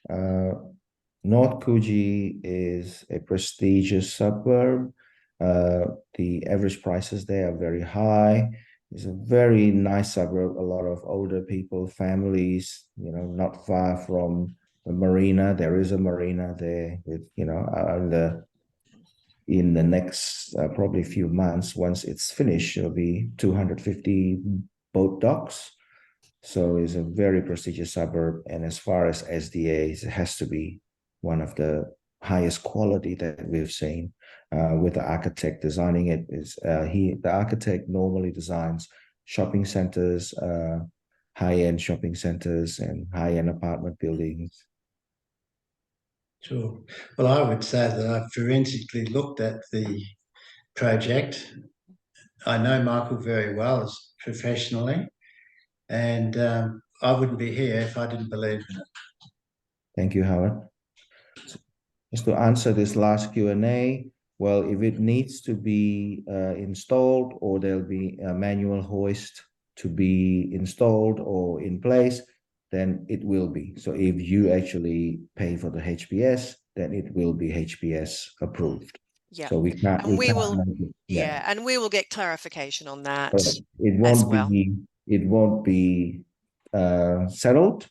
North Coogee is a prestigious suburb. The average prices there are very high. It's a very nice suburb. A lot of older people, families, not far from the marina. There is a marina there with, in the next probably few months, once it's finished, it'll be 250 boat docks. So it's a very prestigious suburb. And as far as SDA, it has to be one of the highest quality that we've seen. With the architect designing it, the architect normally designs shopping centers, high-end shopping centers and high-end apartment buildings. Sure. Well, I would say that I've forensically looked at the project. I know Michael very well professionally, and I wouldn't be here if I didn't believe in it. Thank you, Howard. Just to answer this last Q&A, well, if it needs to be installed, or there'll be a manual hoist to be installed or in place, then it will be. So if you actually pay for the HPS, then it will be HPS approved. Yeah. So we can't. And we will. Yeah, and we will get clarification on that. It won't be. It won't be settled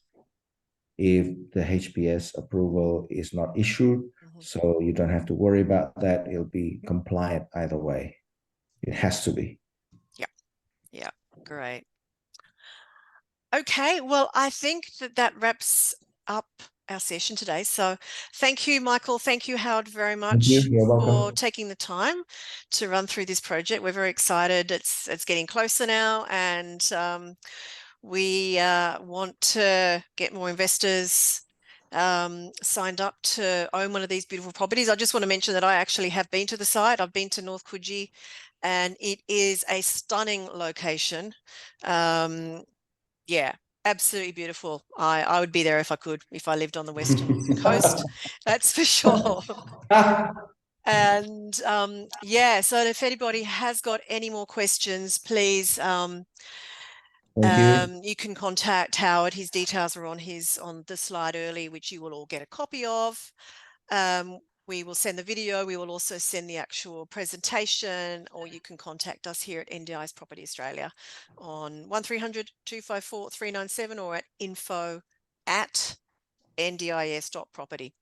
if the HPS approval is not issued. So you don't have to worry about that. It'll be compliant either way. It has to be. Yeah, great. Okay, well, I think that wraps up our session today. So thank you, Michael. Thank you, Howard, very much for taking the time to run through this project. We're very excited. It's getting closer now, and we want to get more investors signed up to own one of these beautiful properties. I just want to mention that I actually have been to the site. I've been to North Coogee, and it is a stunning location. Yeah, absolutely beautiful. I would be there if I could, if I lived on the western coast, that's for sure. And yeah, so if anybody has got any more questions, please you can contact Howard. His details are on the slide early, which you will all get a copy of. We will send the video. We will also send the actual presentation, or you can contact us here at NDIS Property Australia on 1300 254 397 or at info@ndis.property.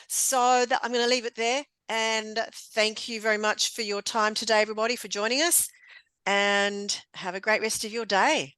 So I'm going to leave it there, and thank you very much for your time today, everybody, for joining us, and have a great rest of your day.